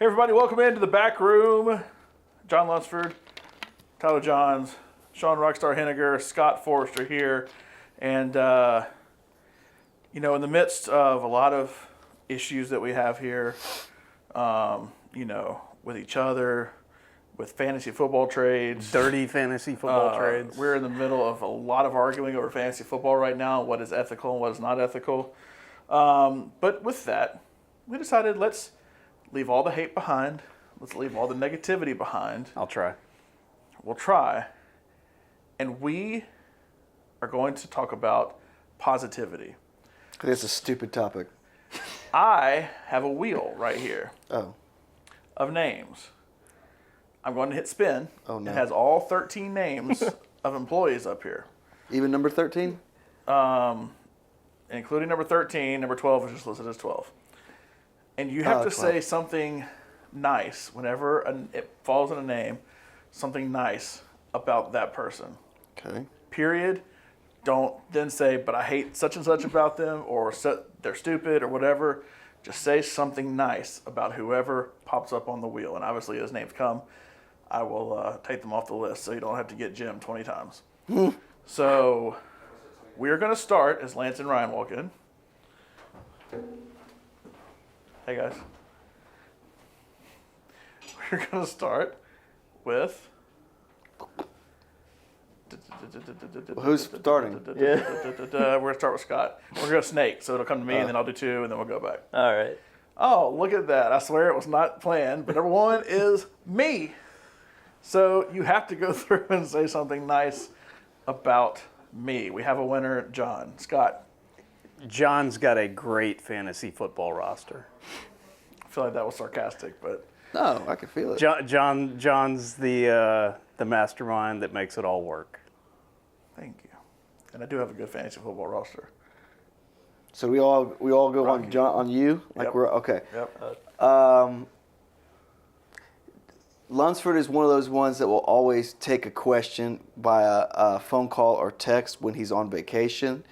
Hey everybody, welcome into the back room. John Lunsford, Tyler Johns, Sean Rockstar Henar, Scott Forrester here. And, in the midst of a lot of issues that we have here, with each other, with fantasy football trades. Dirty fantasy football trades. We're in the middle of a lot of arguing over fantasy football right now, what is ethical and what is not ethical. But with that, we decided let's leave all the hate behind. Let's leave all the negativity behind. I'll try. We'll try. And we are going to talk about positivity. It's a stupid topic. I have a wheel right here of names. I'm going to hit spin. Oh, no. It has all 13 names of employees up here. Even number 13? Including number 13. Number 12 is just listed as 12. And you have to say something nice whenever it falls in a name, something nice about that person. Okay. Period. Don't then say, but I hate such and such about them, or they're stupid, or whatever. Just say something nice about whoever pops up on the wheel. And obviously, as names come, I will take them off the list so you don't have to get Jim 20 times. So we're going to start as Lance and Ryan walk in. Hey, guys. We're going to start with... Who's starting? We're going to start with Scott. We're going to snake, so it'll come to me, and then I'll do two, and then we'll go back. All right. Oh, look at that. I swear it was not planned, but number one is me. So you have to go through and say something nice about me. We have a winner, John. Scott. John's got a great fantasy football roster. I feel like that was sarcastic, but... No, I can feel it. John's the mastermind that makes it all work. Thank you. And I do have a good fantasy football roster. So we all go on John on you? Like Yep. we're okay. Yep. Lunsford is one of those ones that will always take a question by a phone call or text when he's on vacation.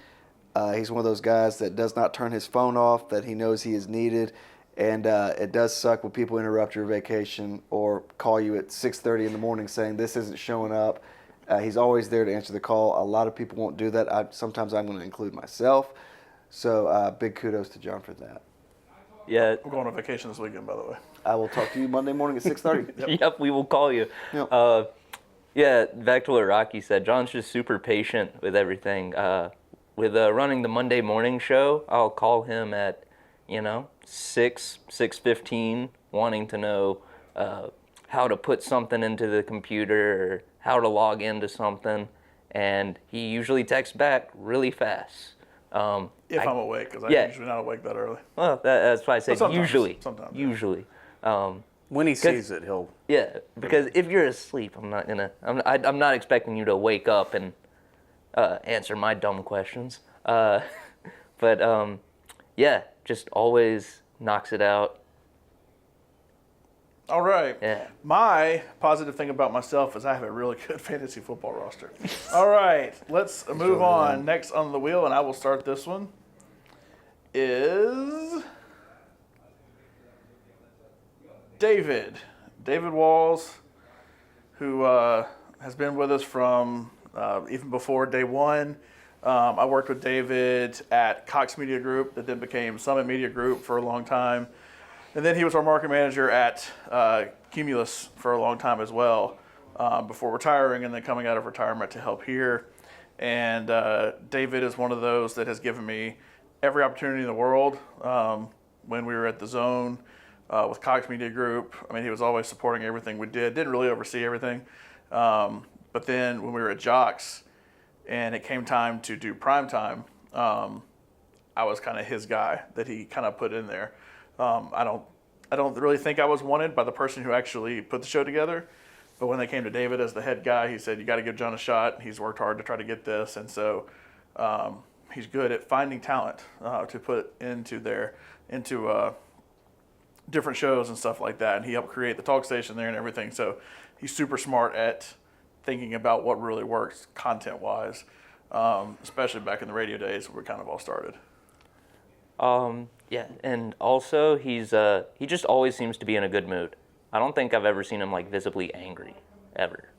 He's one of those guys that does not turn his phone off, that he knows he is needed. And it does suck when people interrupt your vacation or call you at 6:30 in the morning saying this isn't showing up. He's always there to answer the call. A lot of people won't do that. Sometimes I'm going to include myself. So big kudos to John for that. Yeah. I'm going on vacation this weekend, by the way. I will talk to you Monday morning at 6:30. Yep, we will call you. Yep. Back to what Rocky said. John's just super patient with everything. With running the Monday morning show, I'll call him at, 6:15, wanting to know how to put something into the computer or how to log into something, and he usually texts back really fast. If I'm awake, because I'm usually not awake that early. Well, that's why I said usually. Sometimes. Usually. When he sees it, he'll... Yeah, because if you're asleep, I'm not expecting you to wake up and answer my dumb questions. Just always knocks it out. All right. Yeah. My positive thing about myself is I have a really good fantasy football roster. All right, let's move on. Next on the wheel, and I will start this one, is David. David Walls, who has been with us from even before day one. I worked with David at Cox Media Group that then became Summit Media Group for a long time. And then he was our market manager at Cumulus for a long time as well, before retiring and then coming out of retirement to help here. And David is one of those that has given me every opportunity in the world. When we were at the Zone with Cox Media Group, he was always supporting everything we did. Didn't really oversee everything. But then when we were at Jocks, and it came time to do primetime, I was kind of his guy that he kind of put in there. I don't really think I was wanted by the person who actually put the show together. But when they came to David as the head guy, he said, you got to give John a shot. He's worked hard to try to get this. And so he's good at finding talent to put into different shows and stuff like that. And he helped create the talk station there and everything. So he's super smart at thinking about what really works content-wise, especially back in the radio days where we kind of all started. Yeah, and also he just always seems to be in a good mood. I don't think I've ever seen him like visibly angry, ever.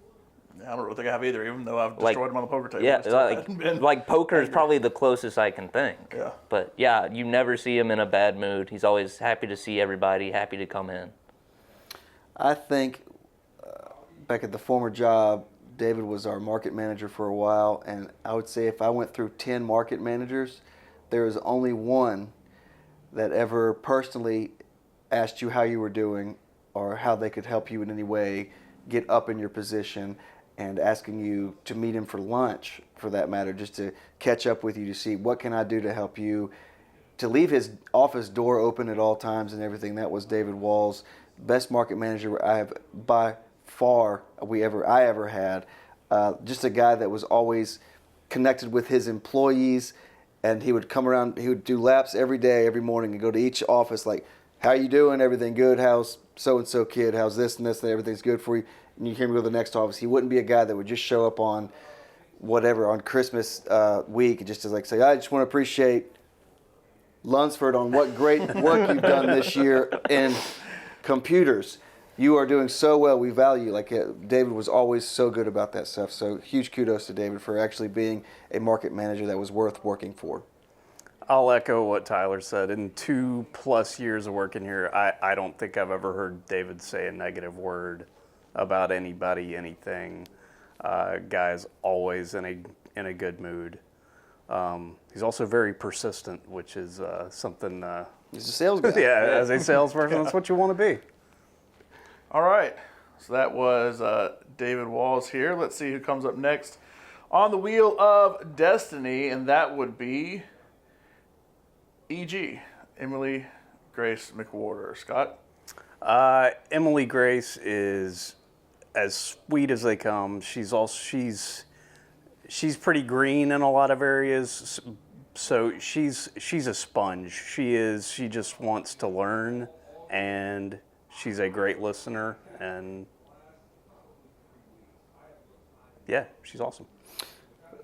I don't really think I have either, even though I've Like, destroyed him on the poker table. Yeah, I still haven't been like poker is angry. probably the closest I can think. Yeah. But yeah, you never see him in a bad mood. He's always happy to see everybody, happy to come in. I think back at the former job, David was our market manager for a while, and I would say if I went through 10 market managers, there is only one that ever personally asked you how you were doing or how they could help you in any way get up in your position, and asking you to meet him for lunch, for that matter, just to catch up with you to see what can I do to help you, to leave his office door open at all times and everything. That was David Walls, best market manager I have by far I ever had. Just a guy that was always connected with his employees, and he would come around, he would do laps every day, every morning, and go to each office like, how you doing? Everything good? How's so-and-so kid? How's this and this and everything's good for you? And you hear me go to the next office. He wouldn't be a guy that would just show up on whatever, on Christmas week, and just to like say, I just want to appreciate Lunsford on what great work you've done this year in computers. You are doing so well. We value you. Like David was always so good about that stuff. So huge kudos to David for actually being a market manager that was worth working for. I'll echo what Tyler said. In 2+ years of working here, I don't think I've ever heard David say a negative word about anybody, anything. Guy's always in a good mood. He's also very persistent, which is something. He's a sales guy. Yeah, as a salesperson, that's what you want to be. All right. So that was David Walls here. Let's see who comes up next on the Wheel of Destiny, and that would be EG, Emily Grace McWhorter. Scott? Emily Grace is as sweet as they come. She's pretty green in a lot of areas, so she's a sponge. She just wants to learn, and she's a great listener, and yeah, she's awesome.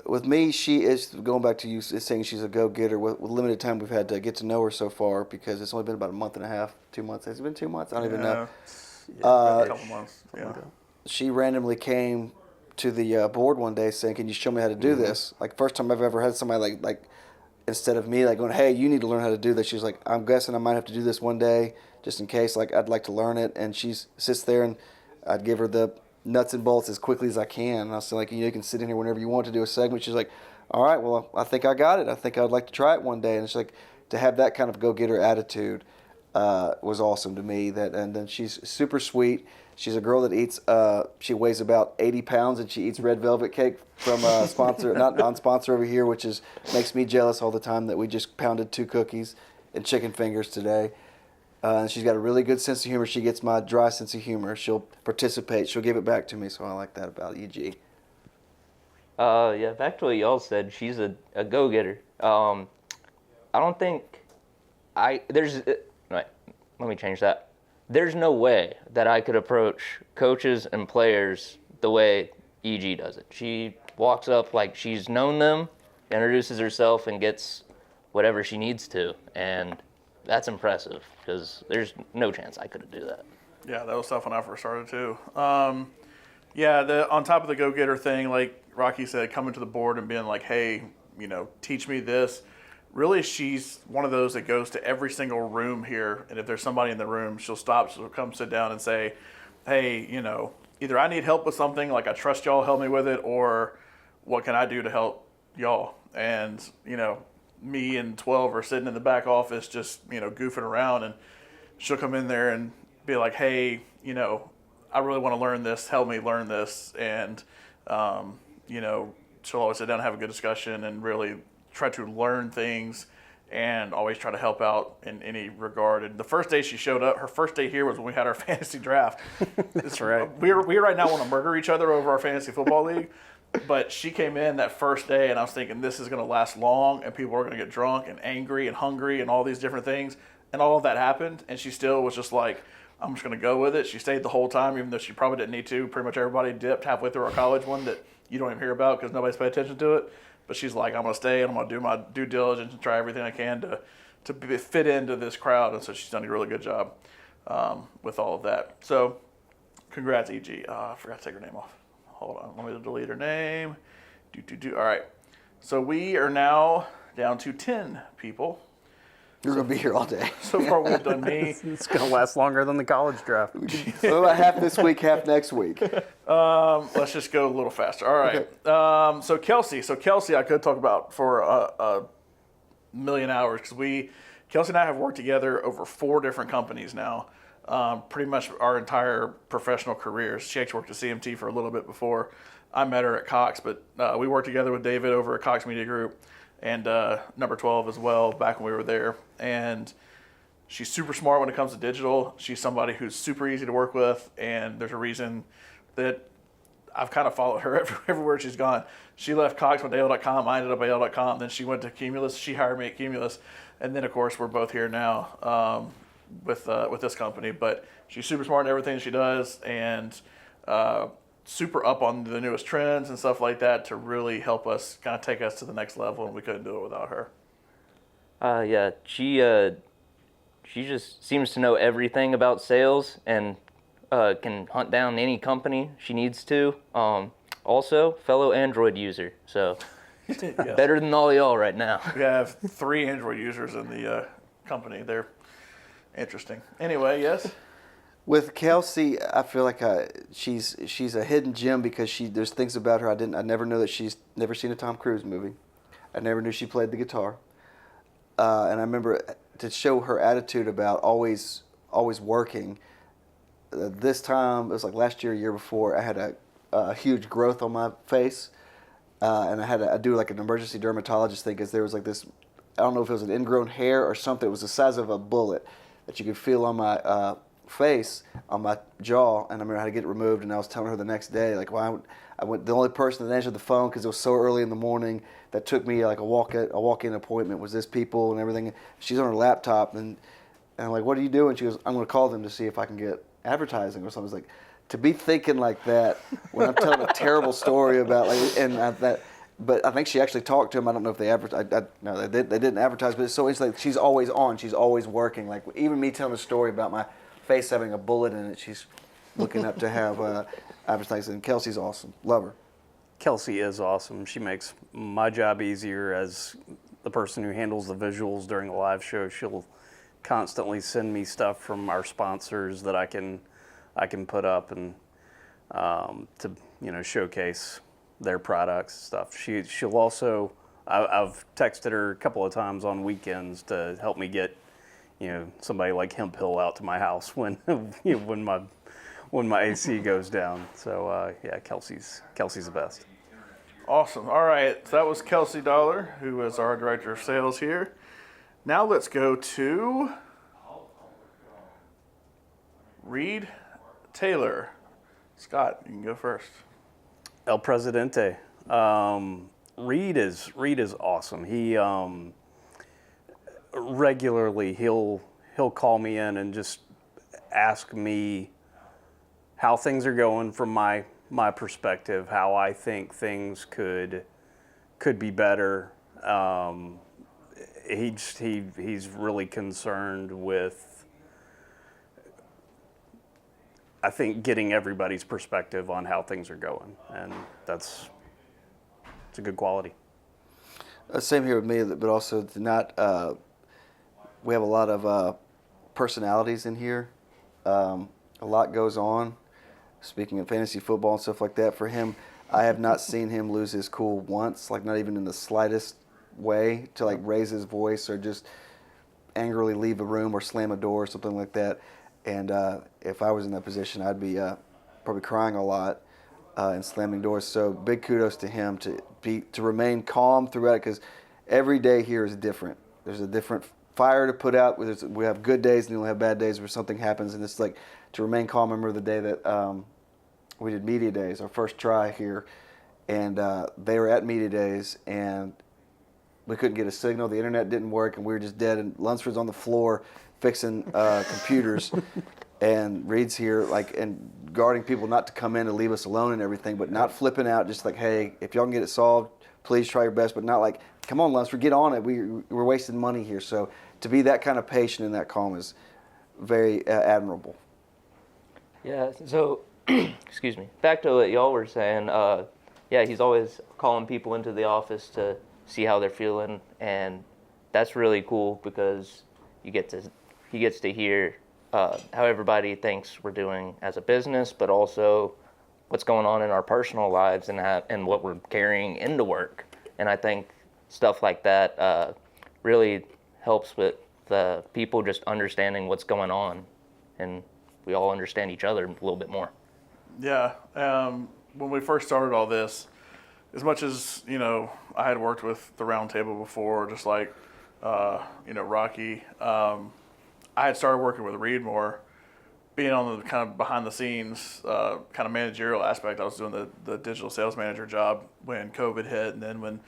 With me, she is, going back to you saying she's a go-getter. With limited time we've had to get to know her so far, because it's only been about a month and a half, 2 months. Has it been 2 months? I don't even know. A couple months. Yeah. She randomly came to the board one day saying, can you show me how to do this? Like, first time I've ever had somebody like instead of me like going, hey, you need to learn how to do this. She was like, I'm guessing I might have to do this one day just in case. Like, I'd like to learn it. And she sits there, and I'd give her the nuts and bolts as quickly as I can. And I was like, you can sit in here whenever you want to do a segment. She's like, all right, well, I think I got it. I think I'd like to try it one day. And it's like, to have that kind of go-getter attitude was awesome to me. And then she's super sweet. She's a girl that eats, she weighs about 80 pounds, and she eats red velvet cake from a sponsor, not non-sponsor over here, which makes me jealous all the time that we just pounded 2 cookies and chicken fingers today. And she's got a really good sense of humor. She gets my dry sense of humor. She'll participate. She'll give it back to me, so I like that about EG. Yeah, back to what y'all said, she's a go-getter. I don't think let me change that. There's no way that I could approach coaches and players the way EG does it. She walks up like she's known them, introduces herself, and gets whatever she needs to, and that's impressive, because there's no chance I could do that. Yeah, that was tough when I first started too. On top of the go-getter thing, like Rocky said, coming to the board and being like, hey, teach me this. Really, she's one of those that goes to every single room here, and if there's somebody in the room, she'll come sit down and say, hey, either I need help with something, like I trust y'all, help me with it, or what can I do to help y'all? And, me and 12 are sitting in the back office just, goofing around, and she'll come in there and be like, hey, I really want to learn this, help me learn this, and, she'll always sit down and have a good discussion and really try to learn things and always try to help out in any regard. And the first day she showed up, her first day here was when we had our fantasy draft. That's right. We right now want to murder each other over our fantasy football league. But she came in that first day, and I was thinking this is going to last long, and people are going to get drunk and angry and hungry and all these different things. And all of that happened, and she still was just like, I'm just going to go with it. She stayed the whole time, even though she probably didn't need to. Pretty much everybody dipped halfway through our college one that you don't even hear about because nobody's paid attention to it. But she's like, I'm going to stay, and I'm going to do my due diligence and try everything I can fit into this crowd, and so she's done a really good job with all of that. So, congrats, EG. I forgot to take her name off. Hold on, let me delete her name. All right. So we are now down to 10 people. You're going to be here all day. So far, we've done me. It's going to last longer than the college draft. So about half this week, half next week. Let's just go a little faster. All right. Okay. So Kelsey, I could talk about for a million hours because Kelsey and I have worked together over 4 different companies now. Pretty much our entire professional careers. She actually worked at CMT for a little bit before I met her at Cox, but we worked together with David over at Cox Media Group and Number 12 as well back when we were there. And she's super smart when it comes to digital. She's somebody who's super easy to work with, and there's a reason that I've kind of followed her everywhere she's gone. She left Cox with AL.com. I ended up at AL.com. Then she went to Cumulus. She hired me at Cumulus. And then, of course, we're both here now with this company. But she's super smart in everything she does, and super up on the newest trends and stuff like that to really help us kind of take us to the next level, and we couldn't do it without her. Yeah, she just seems to know everything about sales and can hunt down any company she needs to. Also, fellow Android user, so Yes. better than all y'all right now. We have 3 Android users in the company. They're interesting. Anyway, yes? With Kelsey, I feel like she's a hidden gem because there's things about her I never knew that she's never seen a Tom Cruise movie. I never knew she played the guitar. And I remember to show her attitude about always working. This time, it was like last year before, I had a huge growth on my face. And I do like an emergency dermatologist thing because there was like this, I don't know if it was an ingrown hair or something. It was the size of a bullet that you could feel on my face, on my jaw, and I remember I had to get it removed. And I was telling her the next day, like, well, I went the only person that answered the phone because it was so early in the morning that took me like a walk-in appointment was this people and everything. She's on her laptop, and I'm like, what are you doing? She goes, I'm going to call them to see if I can get advertising or something. I was like, to be thinking like that when I'm telling a terrible story about but I think she actually talked to him. I don't know if they advertised. No, they didn't advertise. But it's so interesting. Like, she's always on. She's always working. Like even me telling a story about my face having a bullet in it, she's looking up to have advertising. Kelsey's awesome. Love her. Kelsey is awesome. She makes my job easier as the person who handles the visuals during a live show. She'll constantly send me stuff from our sponsors that I can put up and to showcase their products and stuff. She'll also I've texted her a couple of times on weekends to help me get somebody like Hemp Hill out to my house when when my AC goes down. So yeah, Kelsey's the best. Awesome. All right, so that was Kelsey Dollar, who is our director of sales here. Now let's go to Reed Taylor. Scott, you can go first. El Presidente. Reed is awesome. He regularly he'll call me in and just ask me how things are going from my perspective, how I think things could be better. He's really concerned with, I think, getting everybody's perspective on how things are going, and it's a good quality. Same here with me, but also to not. We have a lot of personalities in here. A lot goes on. Speaking of fantasy football and stuff like that, for him, I have not seen him lose his cool once, like not even in the slightest way, to like raise his voice or just angrily leave a room or slam a door or something like that. And if I was in that position, I'd be probably crying a lot and slamming doors. So big kudos to him to remain calm throughout it, because every day here is different. There's a different fire to put out. We have good days and we'll have bad days where something happens, and it's like to remain calm. I remember the day that we did media days, our first try here, and they were at media days, and we couldn't get a signal. The internet didn't work, and we were just dead. And Lunsford's on the floor fixing computers, and Reed's here, like, and guarding people not to come in and leave us alone and everything, but not flipping out. Just like, hey, if y'all can get it solved, please try your best, but not like, come on, Lunsford, get on it. We're wasting money here. So to be that kind of patient and that calm is very admirable. Yeah, so, excuse me. Back to what y'all were saying, yeah, he's always calling people into the office to see how they're feeling, and that's really cool because he gets to hear how everybody thinks we're doing as a business, but also what's going on in our personal lives and what we're carrying into work. And I think stuff like that really helps with the people just understanding what's going on, and we all understand each other a little bit more. Yeah. When we first started all this, as much as, I had worked with the round table before, just like, Rocky, I had started working with Reed more, being on the kind of behind the scenes, kind of managerial aspect. I was doing the digital sales manager job when COVID hit, and then when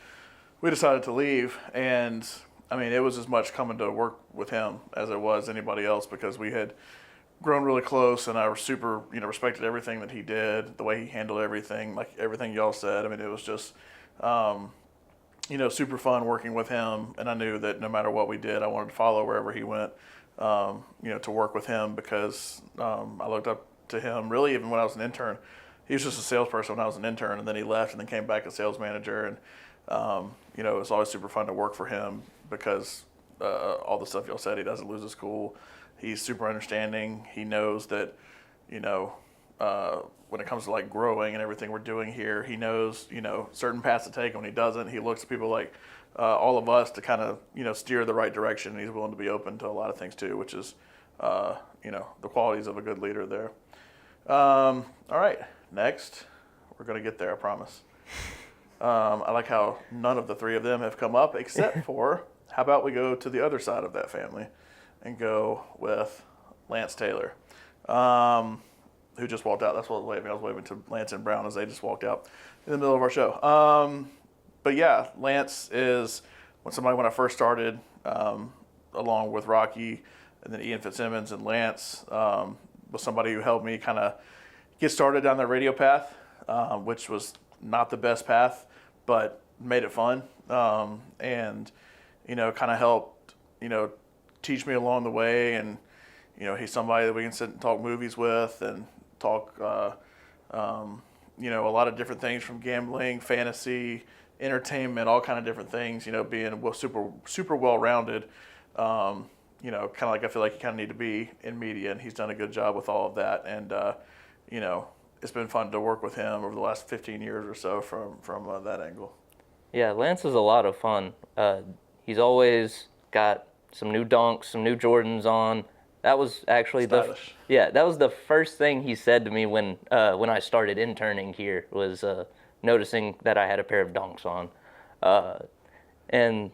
we decided to leave. And I mean, it was as much coming to work with him as it was anybody else, because we had grown really close, and I was super, respected everything that he did, the way he handled everything, like everything y'all said. I mean, it was just, super fun working with him, and I knew that no matter what we did, I wanted to follow wherever he went, to work with him, because I looked up to him really even when I was an intern. He was just a salesperson when I was an intern, and then he left and then came back as sales manager, and it was always super fun to work for him because all the stuff y'all said, he doesn't lose his cool. He's super understanding. He knows that, when it comes to like growing and everything we're doing here, he knows, certain paths to take. When he doesn't, he looks at people like all of us to kind of, steer the right direction. And he's willing to be open to a lot of things too, which is, the qualities of a good leader there. All right, next, we're going to get there, I promise. I like how none of the three of them have come up except for, how about we go to the other side of that family and go with Lance Taylor, who just walked out. That's what I was waving. I was waving to Lance and Brown as they just walked out in the middle of our show. But yeah, Lance is when I first started, along with Rocky and then Ian Fitzsimmons, and Lance was somebody who helped me kind of get started down that radio path, which was not the best path, but made it fun, and kind of helped teach me along the way. And he's somebody that we can sit and talk movies with and talk a lot of different things, from gambling, fantasy, entertainment, all kind of different things, being super well-rounded, kind of like I feel like you kind of need to be in media, and he's done a good job with all of that. And it's been fun to work with him over the last 15 years or so from that angle. Yeah, Lance is a lot of fun. He's always got some new dunks, some new Jordans on. That was actually Stylish. that was the first thing he said to me when I started interning here, was noticing that I had a pair of dunks on. And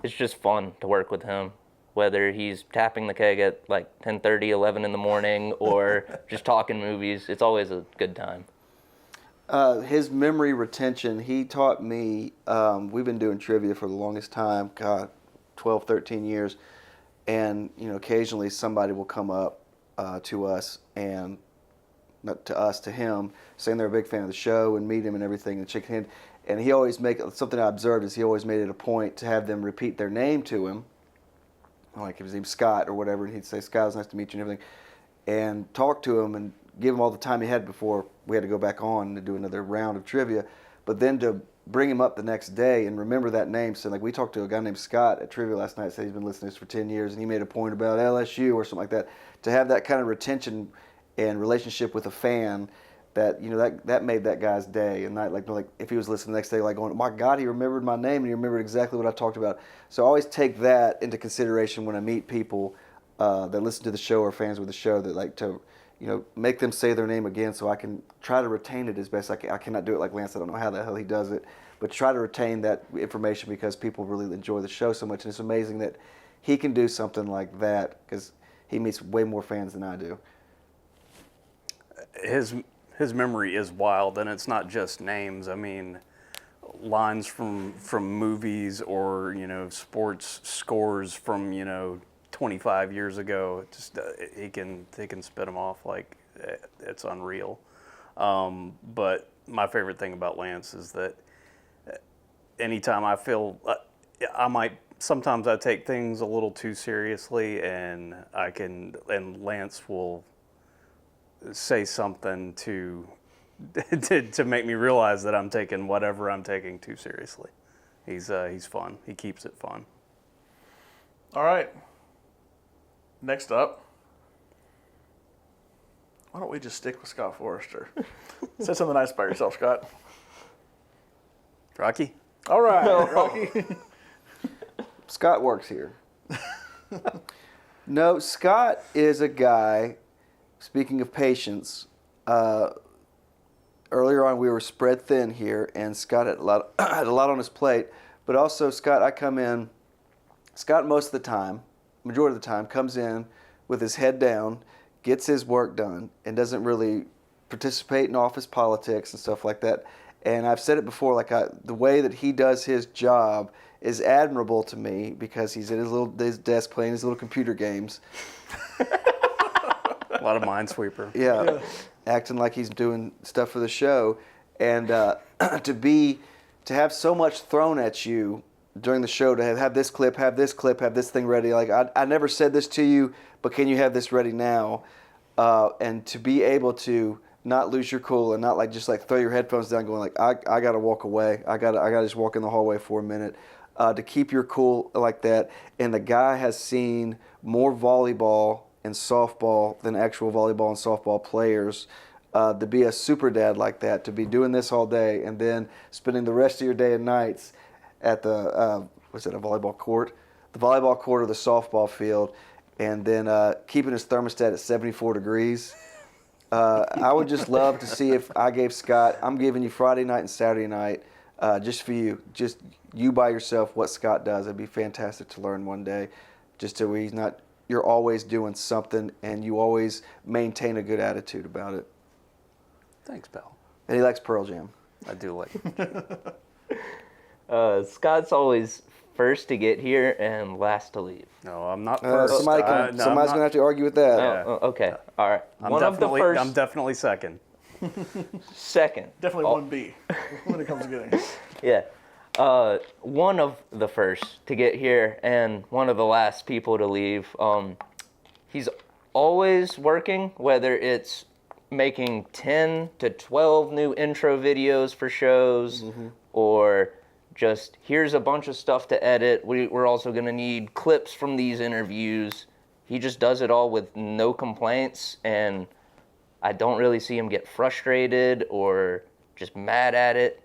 it's just fun to work with him, whether he's tapping the keg at like 10:30, 11 in the morning, or just talking movies. It's always a good time. His memory retention, he taught me, we've been doing trivia for the longest time, 12, 13 years. And, occasionally somebody will come up to us, and not to us, to him, saying they're a big fan of the show and meet him and everything, and shake hand. And he always something I observed is he always made it a point to have them repeat their name to him. Like if his name's Scott or whatever, and he'd say, Scott, it's nice to meet you and everything. And talk to him and give him all the time he had before we had to go back on to do another round of trivia. But then to bring him up the next day and remember that name. So like we talked to a guy named Scott at trivia last night, said he's been listening to us for 10 years, and he made a point about LSU or something like that. To have that kind of retention and relationship with a fan, that that made that guy's day. And not like if he was listening the next day, like going, my God, he remembered my name and he remembered exactly what I talked about. So I always take that into consideration when I meet people that listen to the show or fans with the show, that like to make them say their name again, so I can try to retain it as best I can. I cannot do it like Lance. I don't know how the hell he does it, but try to retain that information because people really enjoy the show so much. And it's amazing that he can do something like that because he meets way more fans than I do. His memory is wild, and it's not just names. I mean, lines from movies or sports scores from 25 years ago. Just he can spit them off like it's unreal. But my favorite thing about Lance is that anytime I feel sometimes I take things a little too seriously, and Lance will say something to make me realize that I'm taking whatever I'm taking too seriously. He's fun. He keeps it fun. All right. Next up, why don't we just stick with Scott Forrester? Say something nice about yourself, Scott. Rocky? All right, Rocky. Scott works here. No, Scott is a guy, speaking of patience, earlier on we were spread thin here, and Scott had had a lot on his plate. But also, Scott, Scott most of the time, majority of the time, comes in with his head down, gets his work done, and doesn't really participate in office politics and stuff like that. And I've said it before, the way that he does his job is admirable to me because he's at his desk playing his little computer games. A lot of Minesweeper. Yeah, acting like he's doing stuff for the show. And to have so much thrown at you during the show, to have this clip, have this thing ready. Like, I never said this to you, but can you have this ready now? And to be able to not lose your cool and not just throw your headphones down going I got to walk away. I got to just walk in the hallway for a minute. To keep your cool like that. And the guy has seen more volleyball and softball than actual volleyball and softball players. To be a super dad like that, to be doing this all day and then spending the rest of your day and nights at the, a volleyball court? The volleyball court or the softball field, and then keeping his thermostat at 74 degrees. I would just love to see if I gave Scott, I'm giving you Friday night and Saturday night, just for you, just you by yourself, what Scott does. It'd be fantastic to learn one day, just to where you're always doing something and you always maintain a good attitude about it. Thanks, pal. And he likes Pearl Jam. I do like it. Scott's always first to get here and last to leave. No, I'm not first. Somebody's going to have to argue with that. Yeah. Oh, okay. All right. I'm definitely second. Second. Definitely 1B when it comes to getting. Yeah. One of the first to get here and one of the last people to leave. He's always working, whether it's making 10 to 12 new intro videos for shows, or just here's a bunch of stuff to edit. We're also going to need clips from these interviews. He just does it all with no complaints, and I don't really see him get frustrated or just mad at it.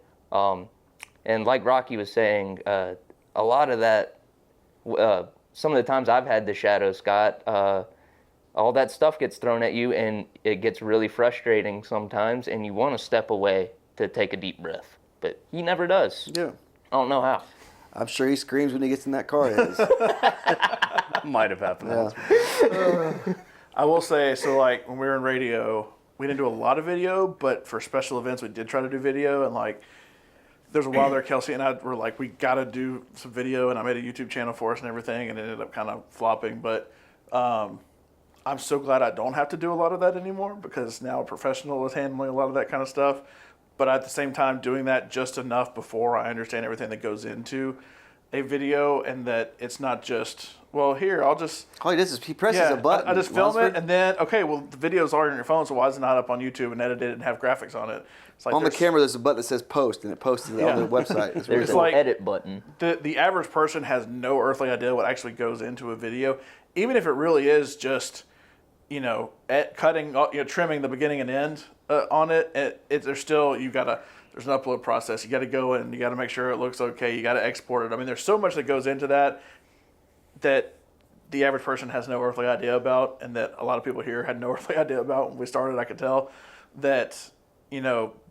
And like Rocky was saying, a lot of that, some of the times I've had to shadow Scott, all that stuff gets thrown at you, and it gets really frustrating sometimes, and you want to step away to take a deep breath. But he never does. Yeah. I don't know how. I'm sure he screams when he gets in that car of his. Might have happened. Yeah. I will say, so when we were in radio, we didn't do a lot of video, but for special events, we did try to do video. And there's a while there, Kelsey and I were we got to do some video, and I made a YouTube channel for us and everything, and it ended up kind of flopping. But I'm so glad I don't have to do a lot of that anymore, because now a professional is handling a lot of that kind of stuff. But at the same time, doing that just enough before I understand everything that goes into a video, and that it's not just, well, here, I'll just... All he does is he presses a button. I just film Lunsford. it, and then, okay, well, the video's already on your phone, so why is it not up on YouTube and edited and have graphics on it? It's On the camera, there's a button that says post, and it posts it on the website. It's There's really an cool. edit button. The average person has no earthly idea what actually goes into a video, even if it really is just, cutting, trimming the beginning and end on it. There's still, there's an upload process. You got to go in, you got to make sure it looks okay. You got to export it. I mean, there's so much that goes into that the average person has no earthly idea about, and that a lot of people here had no earthly idea about when we started. I could tell that,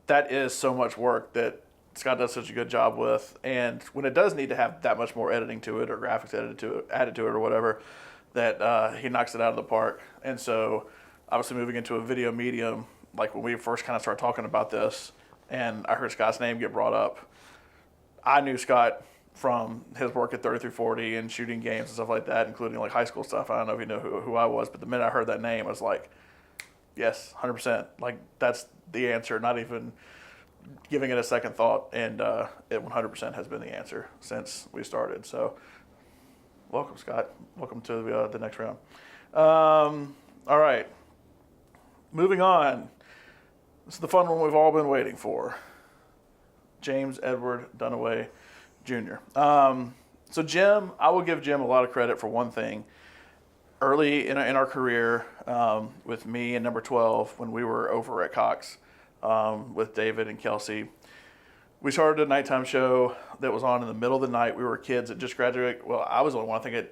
that is so much work that Scott does such a good job with. And when it does need to have that much more editing to it, or graphics added to it or whatever, that he knocks it out of the park. And so obviously moving into a video medium, when we first kind of started talking about this, and I heard Scott's name get brought up, I knew Scott from his work at 30-40 and shooting games and stuff like that, including high school stuff. I don't know if you know who I was, but the minute I heard that name, I was like, yes, 100%. That's the answer. Not even giving it a second thought, and it 100% has been the answer since we started. So, welcome, Scott. Welcome to the next round. All right, moving on. This is the fun one we've all been waiting for. James Edward Dunaway Jr. So Jim, I will give Jim a lot of credit for one thing. Early in our career, with me and number 12, when we were over at Cox with David and Kelsey, we started a nighttime show that was on in the middle of the night. We were kids that just graduated. Well, I was the only one. I think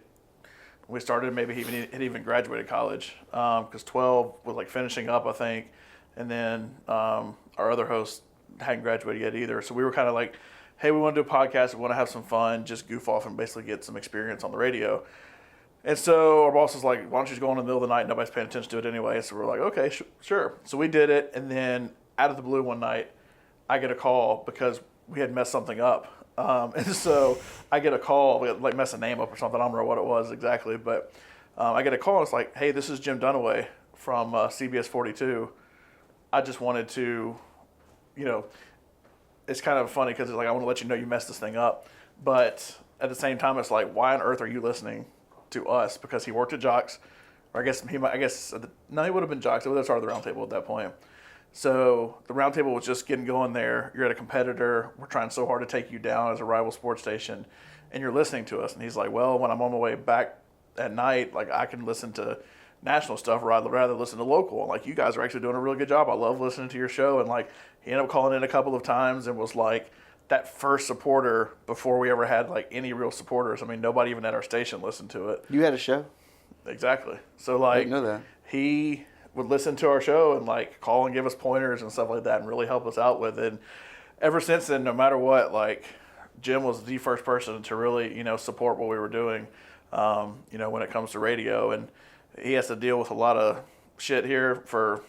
we started, maybe he had even graduated college, because 12 was like finishing up, I think. And then our other host hadn't graduated yet either. So we were kind of like, hey, we want to do a podcast. We want to have some fun, just goof off and basically get some experience on the radio. And so our boss was like, why don't you just go on in the middle of the night? Nobody's paying attention to it anyway. So we're like, okay, sure. So we did it. And then out of the blue one night, I get a call because we had messed something up. And so I get a call, like mess a name up or something. I don't remember what it was exactly. But I get a call. And it's like, hey, this is Jim Dunaway from CBS 42. I just wanted to, it's kind of funny because it's like, I want to let you know you messed this thing up. But at the same time, it's like, why on earth are you listening to us? Because he worked at Jocks, or he would have been Jocks. It would have started the roundtable at that point. So the roundtable was just getting going there. You're at a competitor. We're trying so hard to take you down as a rival sports station, and you're listening to us. And he's like, well, when I'm on my way back at night, like I can listen to national stuff rather than listen to local. And like, you guys are actually doing a really good job. I love listening to your show. And like, he ended up calling in a couple of times and was like that first supporter before we ever had like any real supporters. I mean, nobody even at our station listened to it. You had a show? Exactly. So like, I didn't know that. He would listen to our show and like call and give us pointers and stuff like that and really help us out with it. And ever since then, no matter what, like Jim was the first person to really, support what we were doing, when it comes to radio. And he has to deal with a lot of shit here for,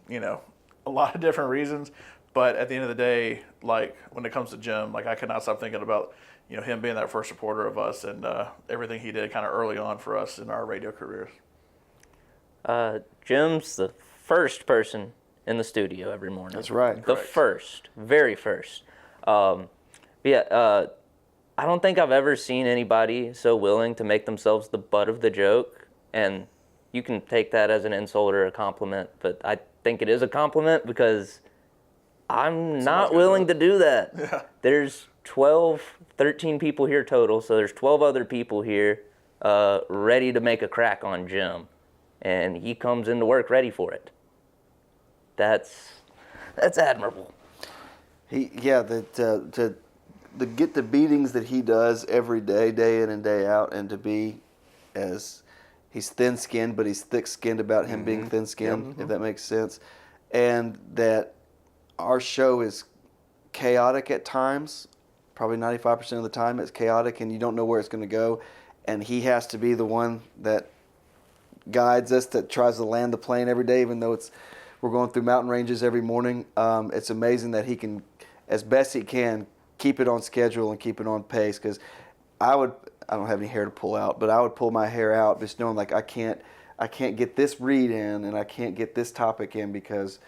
a lot of different reasons. But at the end of the day, like when it comes to Jim, like I cannot stop thinking about, him being that first supporter of us and everything he did kind of early on for us in our radio careers. Jim's the first person in the studio every morning. That's right. The Correct. first, very first. I don't think I've ever seen anybody so willing to make themselves the butt of the joke. And you can take that as an insult or a compliment, but I think it is a compliment because I'm not willing to do that. Yeah. There's 12, 13 people here total, so there's 12 other people here ready to make a crack on Jim. And he comes into work ready for it. That's admirable. To get the beatings that he does every day, day in and day out, and to be as he's thin-skinned, but he's thick-skinned about him being thin-skinned, if that makes sense, and that our show is chaotic at times. Probably 95% of the time it's chaotic, and you don't know where it's going to go, and he has to be the one that guides us, that tries to land the plane every day, even though we're going through mountain ranges every morning. It's amazing that he can, as best he can, keep it on schedule and keep it on pace. Because I don't have any hair to pull out, but I would pull my hair out just knowing like I can't get this read in and I can't get this topic in because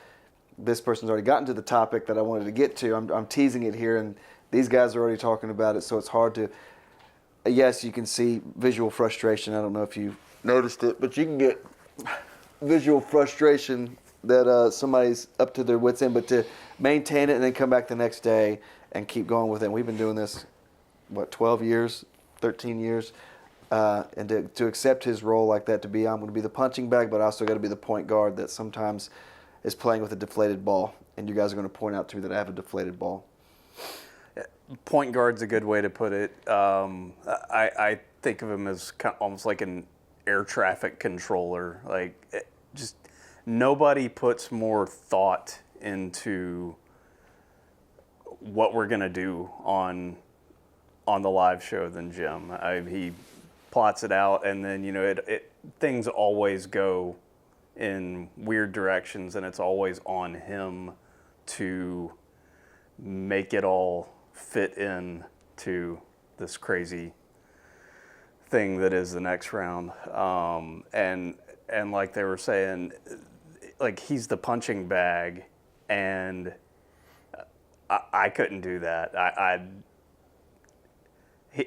this person's already gotten to the topic that I wanted to get to. I'm teasing it here, and these guys are already talking about it, so it's hard to. Yes, you can see visual frustration. I don't know if you noticed it, but you can get visual frustration that somebody's up to their wits' end, but to maintain it and then come back the next day and keep going with it. And we've been doing this, 12 years, 13 years, and to accept his role like that, I'm going to be the punching bag, but I also got to be the point guard that sometimes is playing with a deflated ball. And you guys are going to point out to me that I have a deflated ball. Point guard's a good way to put it. I think of him as almost like an air traffic controller. Like, just nobody puts more thought into what we're gonna do on the live show than Jim. He plots it out, and then things always go in weird directions, and it's always on him to make it all fit in to this crazy thing that is the next round. And like they were saying, like he's the punching bag, and I couldn't do that. He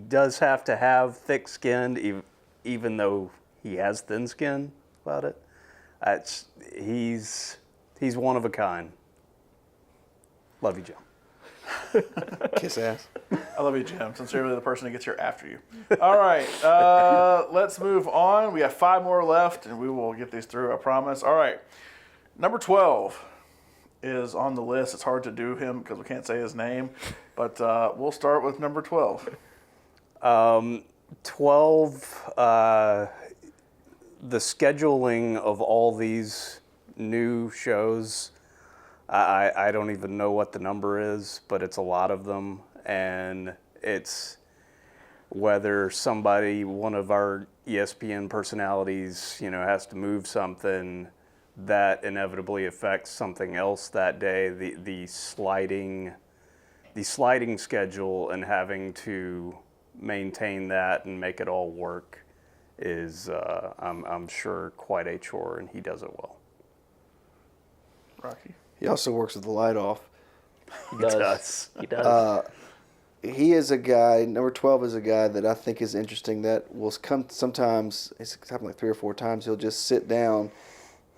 does have to have thick skin, even though he has thin skin about it. He's one of a kind. Love you, Jim. Kiss ass. I love you, Jim. Sincerely, the person that gets here after you. All right, let's move on. We have 5 more left, and we will get these through, I promise. All right, number 12 is on the list. It's hard to do him because we can't say his name, but we'll start with number 12. 12, the scheduling of all these new shows, I don't even know what the number is, but it's a lot of them. And it's whether somebody, one of our ESPN personalities, has to move something, that inevitably affects something else that day. The sliding schedule and having to maintain that and make it all work is, I'm sure, quite a chore, and he does it well. Rocky. He also works with the light off. He does. He does. He is a guy, number 12 is a guy that I think is interesting that will come sometimes, it's happened like 3 or 4 times, he'll just sit down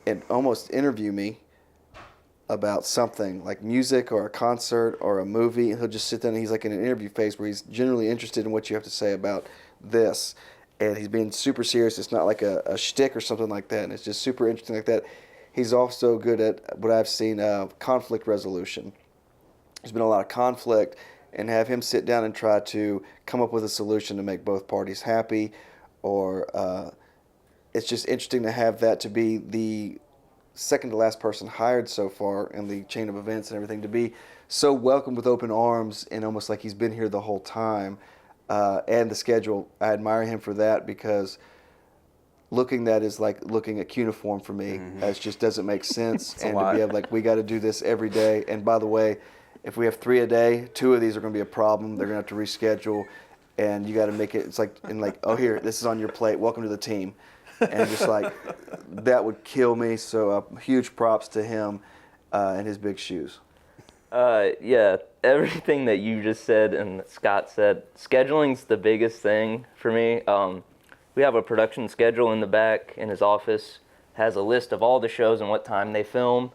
and almost interview me about something like music or a concert or a movie. And he'll just sit down and he's like in an interview phase where he's genuinely interested in what you have to say about this. And he's being super serious. It's not like a shtick or something like that. And it's just super interesting like that. He's also good at what I've seen, conflict resolution. There's been a lot of conflict, and have him sit down and try to come up with a solution to make both parties happy. Or it's just interesting to have that to be the second to last person hired so far in the chain of events and everything, to be so welcomed with open arms and almost like he's been here the whole time. And the schedule, I admire him for that, because looking that is like looking at cuneiform for me. It just doesn't make sense. And to be able, like, we got to do this every day. And by the way, if we have 3 a day, 2 of these are going to be a problem. They're going to have to reschedule, and you got to make it. It's like, and like, oh, here, this is on your plate. Welcome to the team. And just like that would kill me. So huge props to him and his big shoes. Yeah, everything that you just said and Scott said, scheduling's the biggest thing for me. We have a production schedule in the back in his office, has a list of all the shows and what time they film.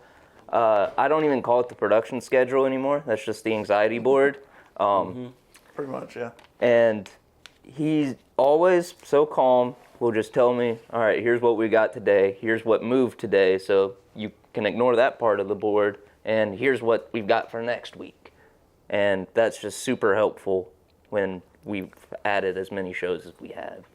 I don't even call it the production schedule anymore. That's just the anxiety board. Pretty much, yeah. And he's always so calm. Will just tell me, all right, here's what we got today. Here's what moved today, so you can ignore that part of the board. And here's what we've got for next week. And that's just super helpful when we've added as many shows as we have.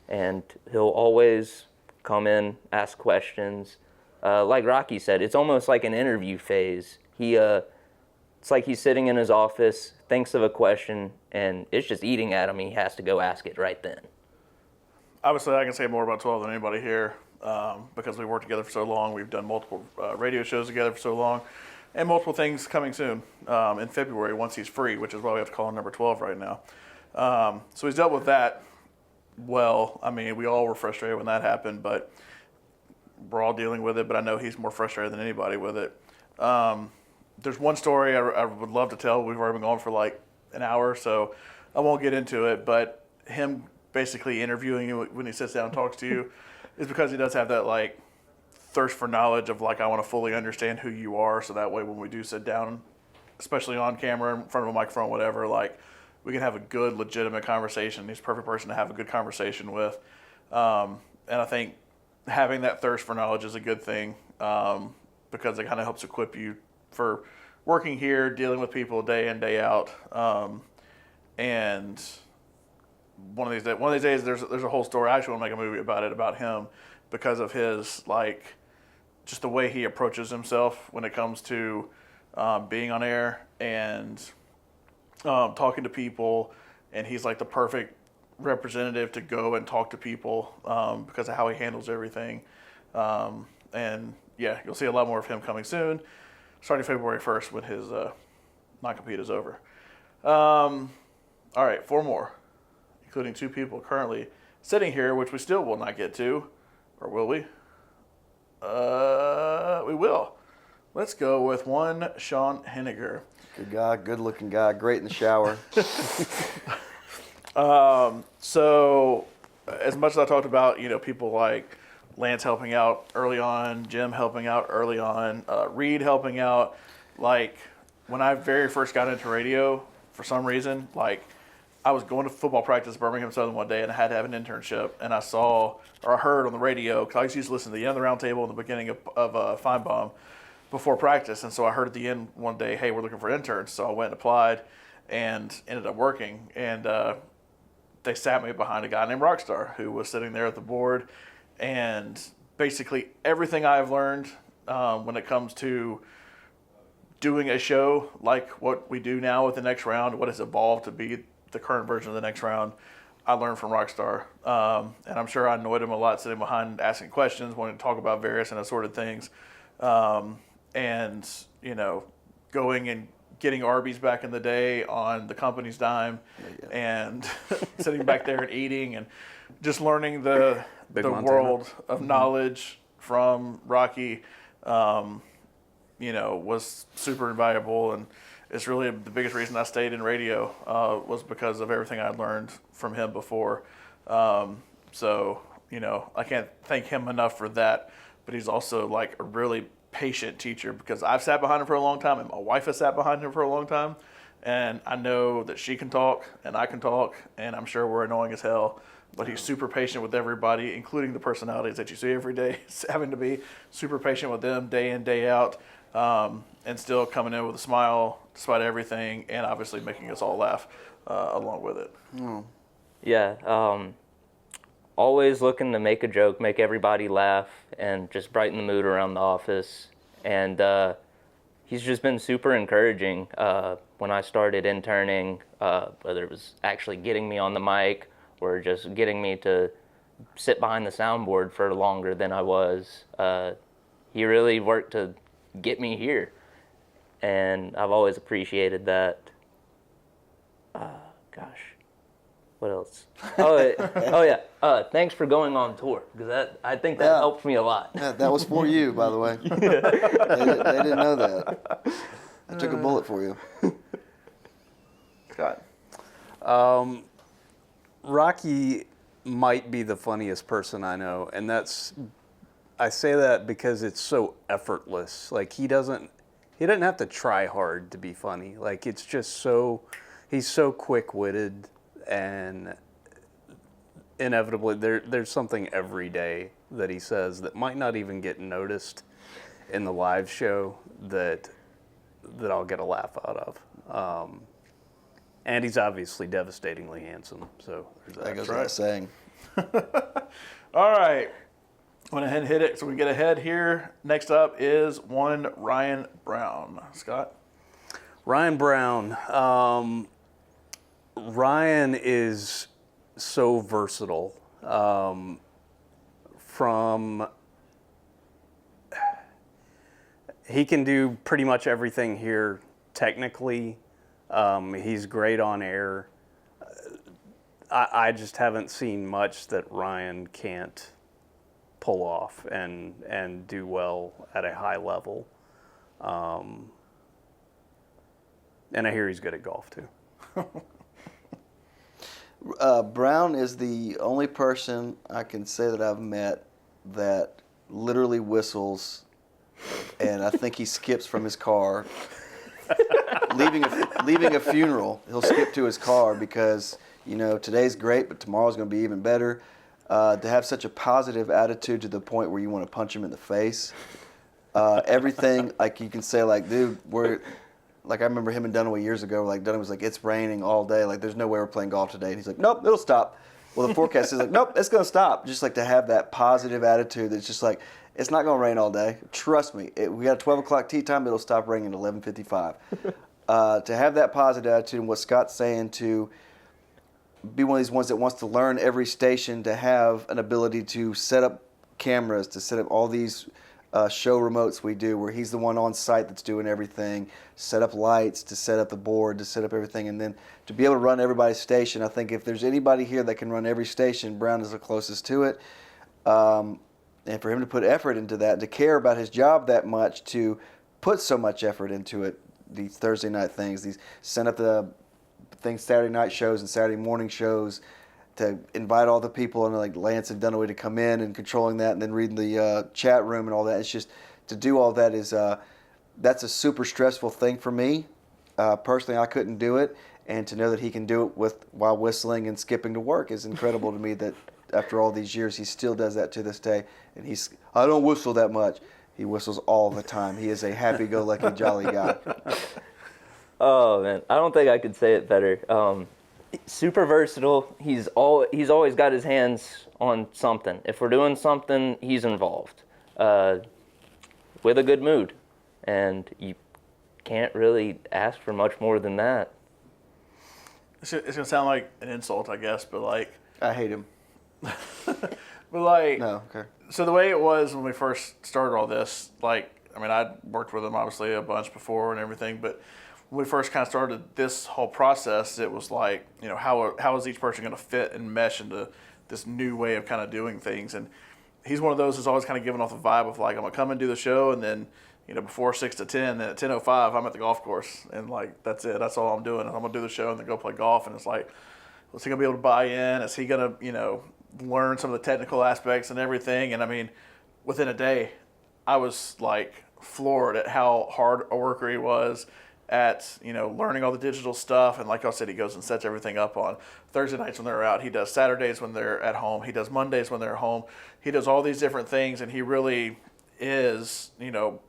And he'll always come in, ask questions. Like Rocky said, it's almost like an interview phase. It's like he's sitting in his office, thinks of a question, and it's just eating at him. He has to go ask it right then. Obviously, I can say more about 12 than anybody here because we've worked together for so long. We've done multiple radio shows together for so long, and multiple things coming soon in February once he's free, which is why we have to call him number 12 right now. So he's dealt with that well. I mean, we all were frustrated when that happened, but we're all dealing with it. But I know he's more frustrated than anybody with it. There's one story I would love to tell. We've already been going for like an hour, so I won't get into it. But him basically interviewing you when he sits down and talks to you is because he does have that like thirst for knowledge of like, I want to fully understand who you are, so that way when we do sit down, especially on camera, in front of a microphone, whatever, like we can have a good, legitimate conversation. He's a perfect person to have a good conversation with. And I think having that thirst for knowledge is a good thing because it kind of helps equip you for working here, dealing with people day in, day out. And one of these days, there's a whole story. I actually want to make a movie about it, about him, because of his, like, just the way he approaches himself when it comes to being on air and talking to people. And he's like the perfect representative to go and talk to people because of how he handles everything. And yeah, you'll see a lot more of him coming soon, starting February 1st when his non-compete is over. All right, 4 more, including 2 people currently sitting here, which we still will not get to, or will we? We will. Let's go with one Sean Henniger. Good guy, good-looking guy, great in the shower. So, as much as I talked about, people like Lance helping out early on, Jim helping out early on, Reed helping out, like, when I very first got into radio, for some reason, like, I was going to football practice at Birmingham Southern one day, and I had to have an internship, and I saw, or I heard on the radio, because I used to listen to the end of the round table in the beginning of Feinbaum before practice, and so I heard at the end one day, hey, we're looking for interns, so I went and applied, and ended up working, and they sat me behind a guy named Rockstar, who was sitting there at the board, and basically everything I've learned when it comes to doing a show like what we do now with the next round, what has evolved to be the current version of the next round, I learned from Rockstar. And I'm sure I annoyed him a lot sitting behind asking questions, wanting to talk about various and assorted things. And, going and getting Arby's back in the day on the company's dime and sitting back there and eating and just learning the world of knowledge from Rocky, was super invaluable. And it's really the biggest reason I stayed in radio was because of everything I'd learned from him before. So, I can't thank him enough for that. But he's also like a really patient teacher, because I've sat behind him for a long time and my wife has sat behind him for a long time. And I know that she can talk and I can talk, and I'm sure we're annoying as hell. But he's super patient with everybody, including the personalities that you see every day. He's having to be super patient with them day in, day out. And still coming in with a smile despite everything, and obviously making us all laugh along with it. Yeah, always looking to make a joke, make everybody laugh, and just brighten the mood around the office. And he's just been super encouraging when I started interning, whether it was actually getting me on the mic or just getting me to sit behind the soundboard for longer than I was. He really worked to get me here, and I've always appreciated that. What else? Oh yeah. Thanks for going on tour, because I think that helped me a lot. Yeah, that was for you, by the way. They didn't know that. I took a bullet for you. Scott. Rocky might be the funniest person I know, and I say that because it's so effortless. Like, he doesn't have to try hard to be funny. Like, it's just he's so quick-witted, and inevitably there's something every day that he says that might not even get noticed in the live show that I'll get a laugh out of. And he's obviously devastatingly handsome, so there's that. That goes without saying. All right. Went ahead and hit it, so we get ahead here. Next up is one Ryan Brown. Scott? Ryan Brown. Ryan is so versatile. He can do pretty much everything here technically. He's great on air. I just haven't seen much that Ryan can't pull off and do well at a high level. And I hear he's good at golf too. Brown is the only person I can say that I've met that literally whistles, and I think he skips from his car. leaving a funeral, he'll skip to his car because, today's great, but tomorrow's going to be even better. To have such a positive attitude to the point where you want to punch him in the face. Everything, like, you can say, like, dude, I remember him and Dunaway years ago, like, Dunaway was like, it's raining all day. Like, there's no way we're playing golf today. And he's like, nope, it'll stop. Well, the forecast is like, nope, it's going to stop. Just, like, to have that positive attitude that's just like, it's not going to rain all day. Trust me. We got a 12 o'clock tee time. It'll stop raining at 11:55. To have that positive attitude and what Scott's saying, to be one of these ones that wants to learn every station, to have an ability to set up cameras, to set up all these show remotes we do, where he's the one on site that's doing everything, set up lights, to set up the board, to set up everything, and then to be able to run everybody's station. I think if there's anybody here that can run every station, Brown is the closest to it. And for him to put effort into that, to care about his job that much, to put so much effort into it. These Thursday night things, these send up the things, Saturday night shows and Saturday morning shows, to invite all the people and like Lance and Dunaway to come in and controlling that, and then reading the chat room and all that. It's just to do all that is that's a super stressful thing for me. Personally, I couldn't do it, and to know that he can do it while whistling and skipping to work is incredible to me. That after all these years, he still does that to this day. And I don't whistle that much. He whistles all the time. He is a happy-go-lucky, jolly guy. Oh man, I don't think I could say it better. Super versatile. He's always got his hands on something. If we're doing something, he's involved. With a good mood, and you can't really ask for much more than that. It's gonna sound like an insult, I guess, but like I hate him. but like No, okay. So the way it was when we first started all this, like, I mean, I'd worked with him obviously a bunch before and everything, but when we first kind of started this whole process, it was like, you know, how is each person going to fit and mesh into this new way of kind of doing things? And he's one of those who's always kind of giving off the vibe of like, I'm going to come and do the show, and then, you know, before 6 to 10, then at 10:05, I'm at the golf course, and like, that's it. That's all I'm doing. And I'm going to do the show and then go play golf. And it's like, is he going to be able to buy in? Is he going to, you know, learn some of the technical aspects and everything? And I mean, within a day, I was like floored at how hard a worker he was at, you know, learning all the digital stuff. And like I said, he goes and sets everything up on Thursday nights when they're out. He does Saturdays when they're at home. He does Mondays when they're home. He does all these different things, and he really is, you know,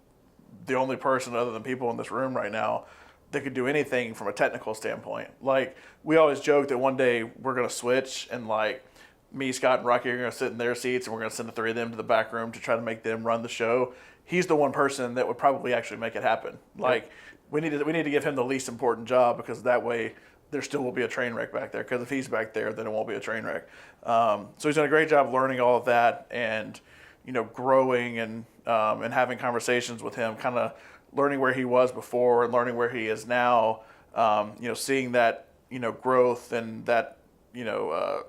the only person other than people in this room right now that could do anything from a technical standpoint. Like, we always joke that one day we're going to switch, and like me, Scott, and Rocky are going to sit in their seats, and we're going to send the three of them to the back room to try to make them run the show. He's the one person that would probably actually make it happen. Like, we need to give him the least important job, because that way there still will be a train wreck back there. Because if he's back there, then it won't be a train wreck. So he's done a great job learning all of that, and, you know, growing and having conversations with him, kind of learning where he was before and learning where he is now. You know, seeing that, you know, growth and that, you know,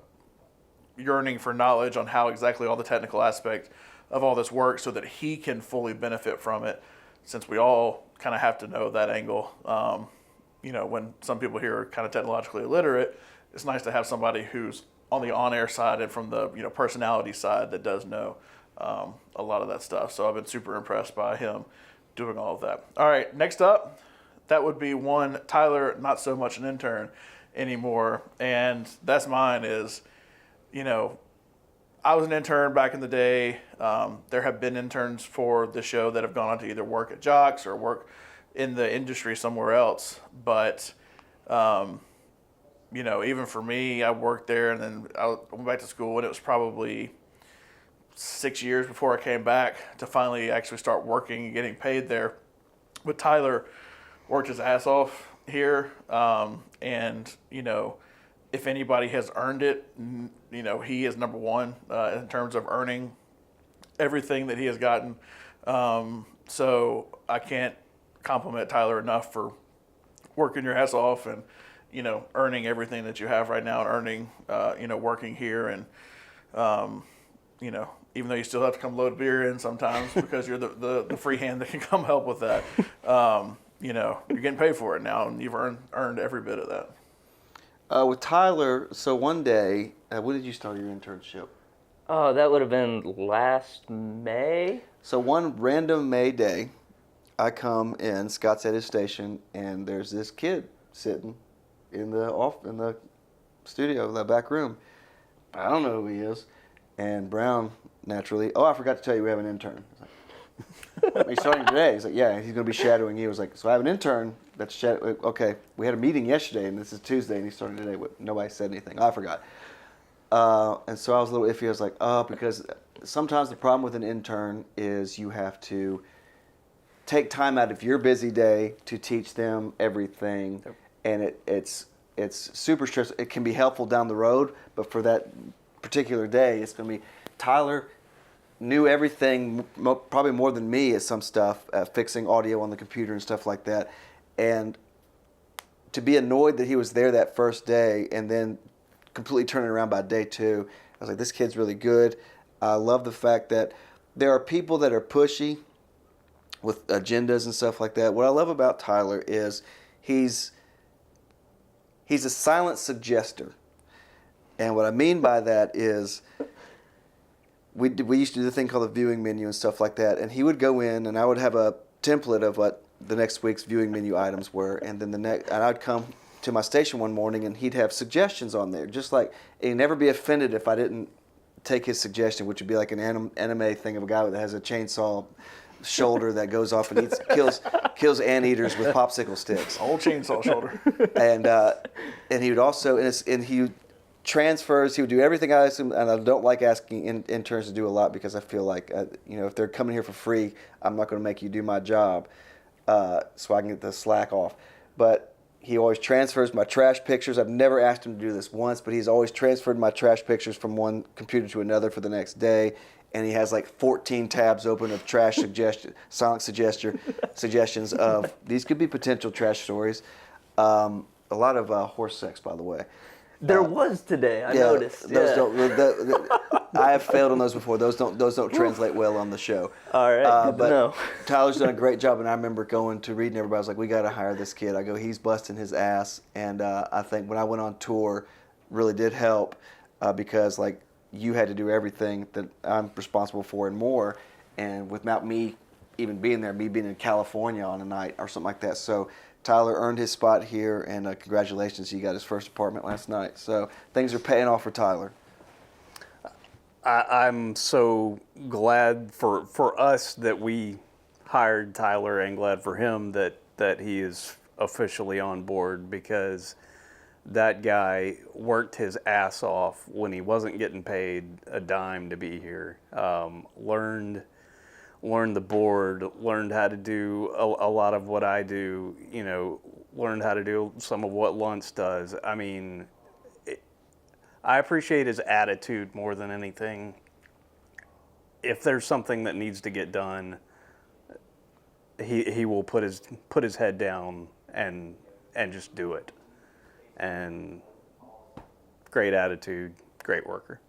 yearning for knowledge on how exactly all the technical aspects of all this works, so that he can fully benefit from it, since we all kind of have to know that angle. You know, when some people here are kind of technologically illiterate, it's nice to have somebody who's on the on-air side and from the, you know, personality side that does know a lot of that stuff. So I've been super impressed by him doing all of that. All right, next up, that would be one Tyler, not so much an intern anymore, and that's mine. Is, you know, I was an intern back in the day. There have been interns for the show that have gone on to either work at Jocks or work in the industry somewhere else. But, you know, even for me, I worked there, and then I went back to school, and it was probably 6 years before I came back to finally actually start working and getting paid there. But Tyler worked his ass off here, and, you know, if anybody has earned it, you know, he is number one in terms of earning everything that he has gotten. So I can't compliment Tyler enough for working your ass off and, you know, earning everything that you have right now, and earning, you know, working here. And, you know, even though you still have to come load beer in sometimes because you're the free hand that can come help with that, you know, you're getting paid for it now, and you've earned every bit of that. With Tyler, so one day, when did you start your internship? Oh, that would have been last May. So one random May day, I come in, Scott's at his station, and there's this kid sitting in the studio, that back room. I don't know who he is. And Brown, naturally, I forgot to tell you we have an intern. I was like, he's starting today. He's like, yeah, he's going to be shadowing you. I was like, so I have an intern that's shadowing. Okay, we had a meeting yesterday, and this is Tuesday, and he's starting today. But nobody said anything. I forgot. And so I was a little iffy. I was like, because sometimes the problem with an intern is you have to take time out of your busy day to teach them everything. Yep. And it's super stressful. It can be helpful down the road, but for that particular day, it's going to be Tyler knew everything, probably more than me at some stuff, fixing audio on the computer and stuff like that. And to be annoyed that he was there that first day and then completely turning around by day two, I was like, this kid's really good. I love the fact that there are people that are pushy with agendas and stuff like that. What I love about Tyler is he's a silent suggester. And what I mean by that is we used to do the thing called the viewing menu and stuff like that. And he would go in, and I would have a template of what the next week's viewing menu items were. And then and I'd come to my station one morning, and he'd have suggestions on there. Just like, he'd never be offended if I didn't take his suggestion, which would be like an anime thing of a guy that has a chainsaw shoulder that goes off and kills anteaters with popsicle sticks. Old chainsaw shoulder. And he would also, and he transfers, he would do everything I asked him, and I don't like asking interns to do a lot because I feel like, if they're coming here for free, I'm not going to make you do my job so I can get the slack off. But he always transfers my trash pictures. I've never asked him to do this once, but he's always transferred my trash pictures from one computer to another for the next day. And he has like 14 tabs open of trash silent suggestions of these could be potential trash stories. A lot of horse sex, by the way. There was today. I noticed. Those don't. I have failed on those before. Those don't translate well on the show. All right. Good but to know. Tyler's done a great job, and I remember going to reading everybody. I was like, we got to hire this kid. I go, he's busting his ass, and I think when I went on tour, really did help because like you had to do everything that I'm responsible for and more, and without me even being there, me being in California on a night or something like that. So Tyler earned his spot here, and congratulations, he got his first apartment last night. So things are paying off for Tyler. I'm so glad for us that we hired Tyler, and glad for him that he is officially on board, because that guy worked his ass off when he wasn't getting paid a dime to be here. Learned the board, learned how to do a lot of what I do, learned how to do some of what Luntz does. I mean, I appreciate his attitude more than anything. If there's something that needs to get done, he will put his head down and just do it. And great attitude, great worker.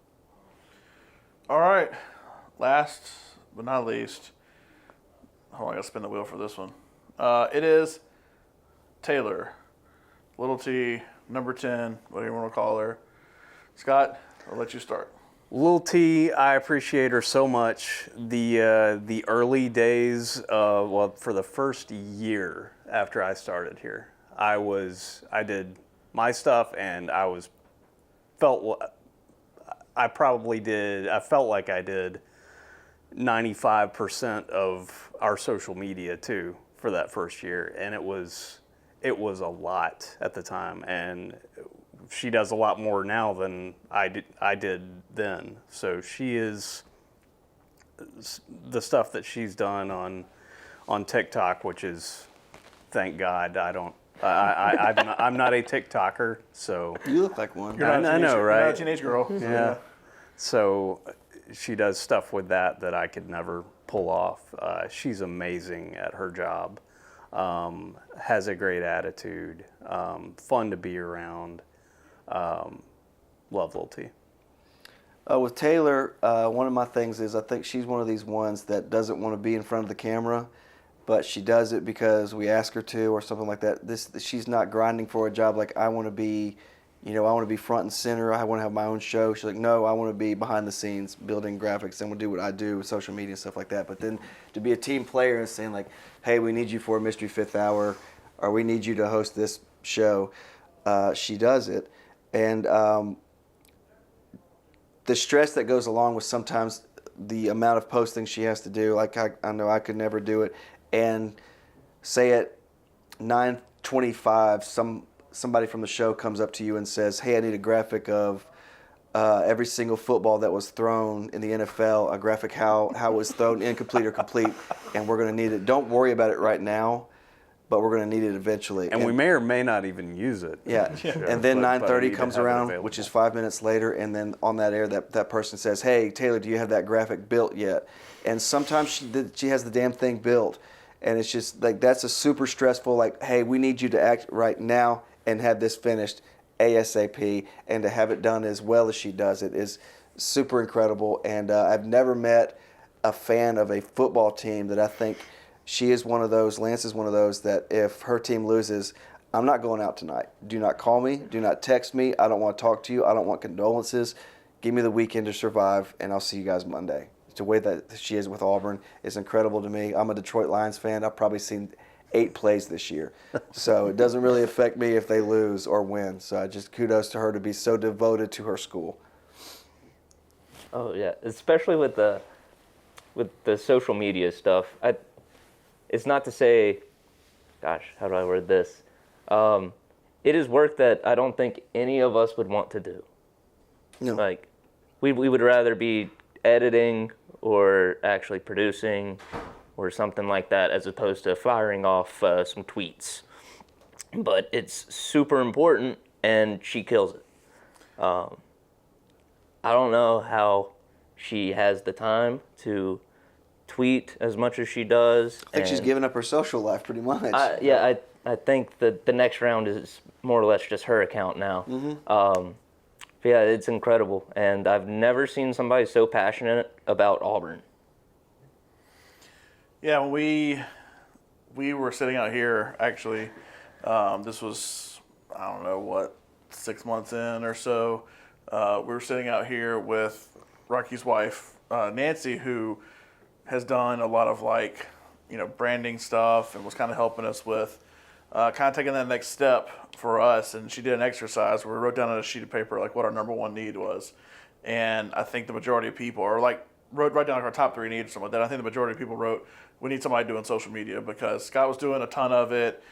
All right. Last but not least, hold on, I gotta spin the wheel for this one. It is Taylor, little T, number 10, whatever you want to call her. Scott, I'll let you start. Lil T, I appreciate her so much. The early days, for the first year after I started here, I did my stuff, and I felt like I did 95% of our social media too for that first year, and it was a lot at the time, and she does a lot more now than I did then. So she is, the stuff that she's done on TikTok, which is, thank God, I'm not a TikToker, so. You look like one. I know, right? You're not a teenage girl. So yeah. So she does stuff with that I could never pull off. She's amazing at her job. Has a great attitude. Fun to be around. Love Lil T. With Taylor, one of my things is I think she's one of these ones that doesn't want to be in front of the camera, but she does it because we ask her to or something like that. She's not grinding for a job like I want to be, I want to be front and center. I want to have my own show. She's like, no, I want to be behind the scenes, building graphics, and we'll do what I do with social media and stuff like that. But then to be a team player and saying like, hey, we need you for a Mystery Fifth Hour, or we need you to host this show, she does it. And the stress that goes along with sometimes the amount of posting she has to do, like I know I could never do it. And say at 9:25, somebody from the show comes up to you and says, hey, I need a graphic of every single football that was thrown in the NFL, a graphic how it was thrown, incomplete or complete, and we're going to need it. Don't worry about it right now, but we're going to need it eventually. And we may or may not even use it. Yeah. And then 9:30 comes around, which is 5 minutes later, and then on that air, that person says, hey, Taylor, do you have that graphic built yet? And sometimes she has the damn thing built. And it's just like, that's a super stressful, like, hey, we need you to act right now and have this finished ASAP, and to have it done as well as she does it is super incredible. And I've never met a fan of a football team that I think she is one of those, Lance is one of those that if her team loses, I'm not going out tonight. Do not call me. Do not text me. I don't want to talk to you. I don't want condolences. Give me the weekend to survive, and I'll see you guys Monday. The way that she is with Auburn is incredible to me. I'm a Detroit Lions fan. I've probably seen 8 plays this year. So it doesn't really affect me if they lose or win. So I just kudos to her to be so devoted to her school. Oh yeah, especially with the social media stuff. It's not to say, gosh, how do I word this? It is work that I don't think any of us would want to do. No. Like, we would rather be editing or actually producing or something like that as opposed to firing off some tweets. But it's super important, and she kills it. I don't know how she has the time to tweet as much as she does. I think she's given up her social life pretty much. I think that the next round is more or less just her account now. But yeah, it's incredible, and I've never seen somebody so passionate about Auburn. Yeah, when we were sitting out here, actually, this was, I don't know, what, 6 months in or so. We were sitting out here with Rocky's wife, Nancy, who has done a lot of branding stuff and was kind of helping us with kind of taking that next step for us. And she did an exercise where we wrote down on a sheet of paper what our number one need was. And I think the majority of people wrote right down our top 3 needs or something like that. I think the majority of people wrote, we need somebody doing social media, because Scott was doing a ton of it.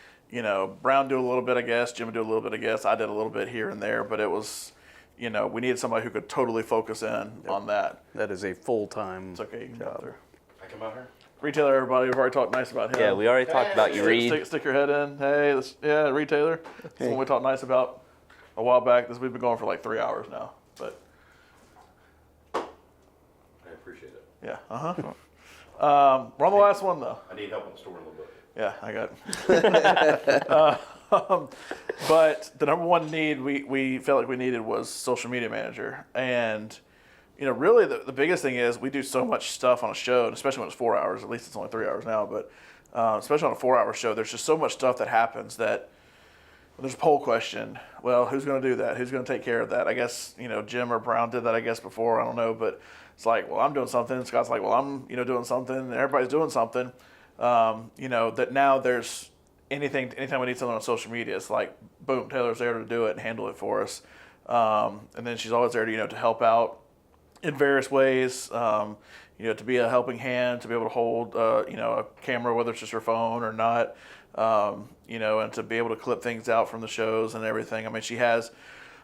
Brown did a little bit, I guess. Jim would do a little bit, I guess. I did a little bit here and there, but it was, we needed somebody who could totally focus in on that. That is a full-time It's okay, you can go out there. I come out here? Retailer, everybody, we've already talked nice about him. Yeah, we already talked about you, Reed. Stick your head in. Hey, retailer. That's one we talked nice about a while back. We've been going for 3 hours now, but I appreciate it. yeah, we're on the last one though. I need help with the store a little bit. Yeah, I got it. But the number one need we felt like we needed was social media manager. And, really the biggest thing is we do so much stuff on a show, and especially when it's 4 hours, at least it's only 3 hours now, but especially on a 4-hour show, there's just so much stuff that happens that when there's a poll question, well, who's going to do that? Who's going to take care of that? I guess, Jim or Brown did that, I guess, before. I don't know, but it's well, I'm doing something. Scott's well, I'm, doing something. And everybody's doing something. That now there's anytime we need something on social media, it's boom, Taylor's there to do it and handle it for us. And then she's always there to help out in various ways, to be a helping hand, to be able to hold, a camera, whether it's just her phone or not, and to be able to clip things out from the shows and everything. I mean, she has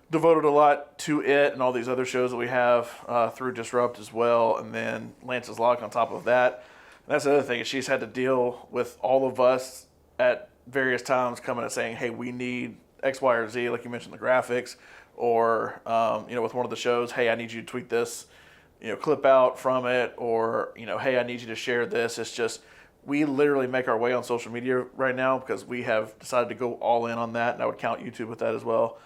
devoted a lot to it and all these other shows that we have through Disrupt as well. And then Lance's Lock on top of that. And that's the other thing, is she's had to deal with all of us at various times coming and saying, hey, we need X, Y, or Z, like you mentioned, the graphics, or, with one of the shows, hey, I need you to tweet this, clip out from it, or, hey, I need you to share this. It's just, we literally make our way on social media right now because we have decided to go all in on that, and I would count YouTube with that as well,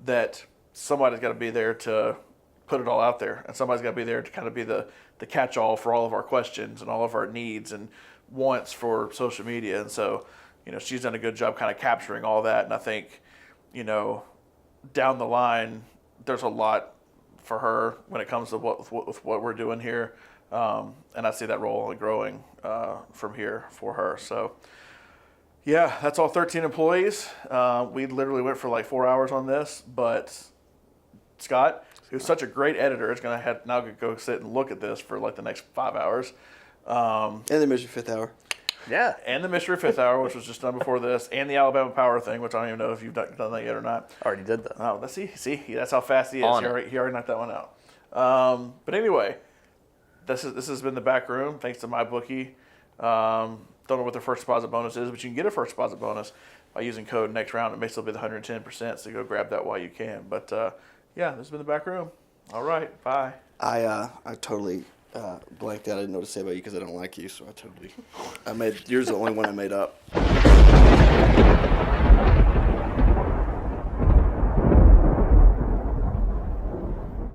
that somebody's got to be there to put it all out there, and somebody's got to be there to kind of be the catch-all for all of our questions and all of our needs and wants for social media. And so, she's done a good job kind of capturing all that, and I think, down the line, there's a lot for her when it comes to what we're doing here, and I see that role only growing from here for her. So, yeah, that's all 13 employees. We literally went for 4 hours on this, but Scott, who's such a great editor, is going to now go sit and look at this for the next 5 hours. And the Mystery Fifth Hour. Yeah. And the Mystery Fifth Hour, which was just done before this, and the Alabama Power thing, which I don't even know if you've done that yet or not. Already did that. Oh, see, that's how fast he is. He already knocked that one out. But anyway, this has been the back room, thanks to MyBookie. Don't know what their first deposit bonus is, but you can get a first deposit bonus by using code next round. It may still be the 110%, so go grab that while you can. But yeah, this has been the back room. All right, bye. I totally blanked out. I didn't know what to say about you because I don't like you, so yours is the only one I made up.